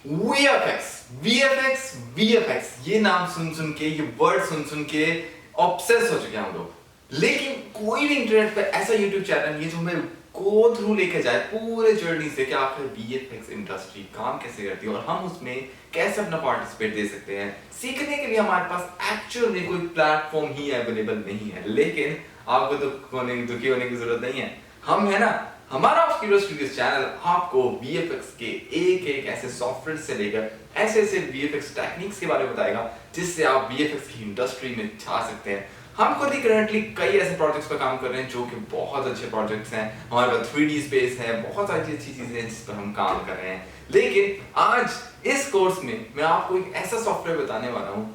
VFX, VFX, VFX ये नाम सुन के, ये वर्ड सुन के ऑब्सेस हो चुके हैं हम लोग। लेकिन कोई भी इंटरनेट पे ऐसा यूट्यूब चैनल नहीं है जो हमें गो थ्रू लेके जाए पूरे जर्नी से कि आखिर VFX इंडस्ट्री काम कैसे करती है और हम उसमें कैसे अपना पार्टिसिपेट दे सकते हैं। सीखने के लिए हमारे पास एक्चुअल में कोई प्लेटफॉर्म ही अवेलेबल नहीं है, लेकिन आपको दुखी होने की जरूरत नहीं है। हम है ना, हमारा स्टूडियोज चैनल आपको VFX के एक ऐसे सॉफ्टवेयर से लेकर ऐसे VFX टेक्निक्स के बारे में बताएगा जिससे आप VFX की इंडस्ट्री में छा सकते हैं। हम खुद ही करंटली कई ऐसे प्रोजेक्ट्स पर काम कर रहे हैं जो कि बहुत अच्छे प्रोजेक्ट्स हैं। हमारे पास 3D स्पेस है, बहुत सारी अच्छी चीजें हैं जिस पर हम काम कर रहे हैं। लेकिन आज इस कोर्स में मैं आपको एक ऐसा सॉफ्टवेयर बताने वाला हूँ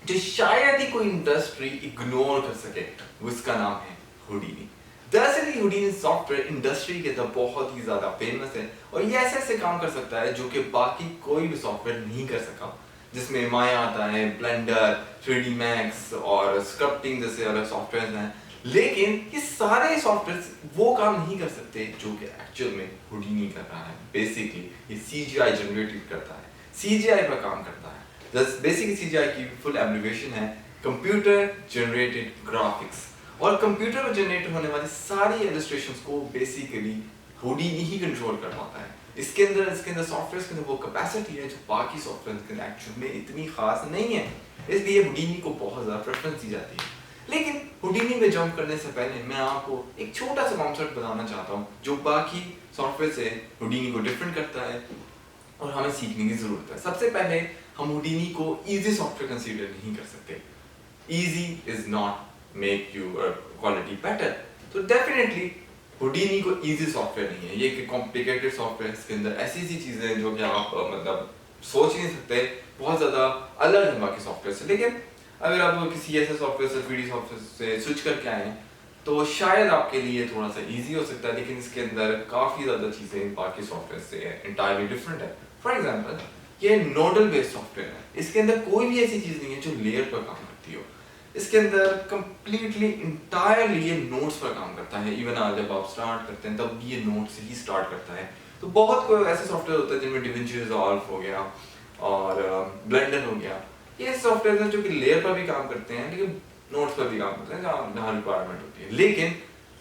जो शायद ही कोई इंडस्ट्री इग्नोर कर सके। उसका नाम है Houdini। दरअसल Houdini सॉफ्टवेयर इंडस्ट्री के अंदर बहुत ही ज्यादा फेमस है और ये ऐसे काम कर सकता है जो कि बाकी कोई भी सॉफ्टवेयर नहीं कर सका, जिसमें माया आता है, ब्लेंडर, 3D मैक्स और स्क्रिप्टिंग जैसे अलग सॉफ्टवेयर हैं। लेकिन ये सारे सॉफ्टवेयर वो काम नहीं कर सकते जो कि एक्चुअल में Houdini कर रहा है। बेसिकली ये CGI जनरेट करता है, CGI पर काम करता है। बेसिकली CGI की फुल एब्रिविएशन है कंप्यूटर जनरेटेड ग्राफिक्स, और कंप्यूटर में जनरेट होने वाली सारी इलस्ट्रेशंस को बेसिकली Houdini ही कंट्रोल कर पाता है। इसके अंदर सॉफ्टवेयर के अंदर वो कैपेसिटी है जो बाकी सॉफ्टवेयर के अंदर एक्चुअल में इतनी खास नहीं है, इसलिए Houdini को बहुत ज़्यादा प्रेफरेंस दी जाती है। लेकिन Houdini में जंप करने से पहले मैं आपको एक छोटा सा कॉन्सेप्ट बताना चाहता हूँ जो बाकी सॉफ्टवेयर से Houdini को डिफरेंट करता है और हमें सीखने की जरूरत है। सबसे पहले हम Houdini को ईजी सॉफ्टवेयर कंसीडर नहीं कर सकते। Easy is not make your quality better, तो डेफिनेटली Houdini को इजी सॉफ्टवेयर नहीं है। ये एक कॉम्प्लिकेटेड सॉफ्टवेयर, इसके अंदर ऐसी चीजें हैं जो कि आप मतलब सोच नहीं सकते, बहुत ज्यादा अलग है बाकी सॉफ्टवेयर से। लेकिन अगर आप किसी ऐसे सॉफ्टवेयर से 3D सॉफ्टवेयर से स्विच करके आए हैं तो शायद आपके लिए थोड़ा सा इजी हो सकता है, लेकिन इसके अंदर काफी ज्यादा चीजें बाकी सॉफ्टवेयर से इंटायरली डिफरेंट है। फॉर एग्जाम्पल ये नोडल बेस्ड सॉफ्टवेयर है, इसके अंदर कोई भी ऐसी चीज नहीं है जो लेयर पर काम करती हो। इसके अंदर कंप्लीटली इंटायरली ये नोट्स पर काम करता है। इवन आज जब आप स्टार्ट करते हैं तब भी ये नोट से ही स्टार्ट करता है। तो बहुत कोई ऐसे सॉफ्टवेयर होता है जिनमें DaVinci Resolve हो गया और ब्लेंडर हो गया, ये सॉफ्टवेयर है जो कि लेयर पर भी काम करते हैं लेकिन नोट्स पर भी काम करते हैं जहाँ रिक्वायरमेंट होती है। लेकिन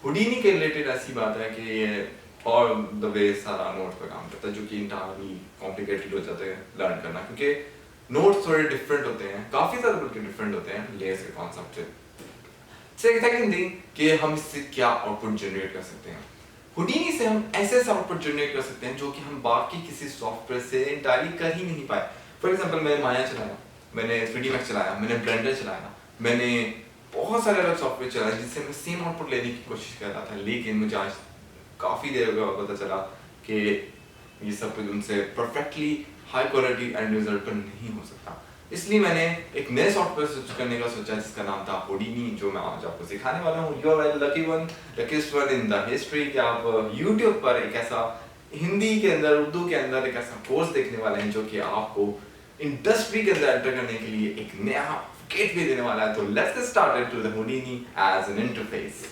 Houdini के रिलेटेड ऐसी बात है कि ये और द वे सारा नोट्स पर काम करता है, जो कि इंटायरली कॉम्प्लिकेटेड हो जाता है लर्न करना, क्योंकि नोट्स थोड़े डिफरेंट होते हैं, काफी ज्यादा बल्कि डिफरेंट होते हैं लेयर्स के कॉन्सेप्ट से। सेकंड थिंग कि हम इससे क्या आउटपुट जनरेट कर सकते हैं। Houdini से हम ऐसे आउटपुट जनरेट कर सकते हैं जो कि हम बाकी किसी सॉफ्टवेयर से इंटायरली कर ही नहीं पाए। फॉर एग्जांपल मैंने माया चलाया, मैंने 3D मैक्स चलाया, मैंने ब्लेंडर चलाया, मैंने बहुत सारे अलग सॉफ्टवेयर चलाए जिससे मैं सेम आउटपुट लेने की कोशिश कर रहा था, लेकिन मुझे आज काफी देर बाद पता चला कि ये सब कुछ उनसे perfectly high quality and result पर नहीं हो सकता। इसलिए मैंने एक नए सॉफ्टवेयर स्विच करने का सोचा जिसका नाम था Houdini, जो मैं आज आपको सिखाने वाला हूँ। You are lucky one, luckiest one in the history कि आप YouTube पर एक ऐसा हिंदी के अंदर, उर्दू के अंदर एक ऐसा कोर्स देखने वाले हैं जो कि आपको इंडस्ट्री के अंदर एंटर करने के लिए एक नया गेटवे देने वाला है। तो let's get started to the Houdini as an interface.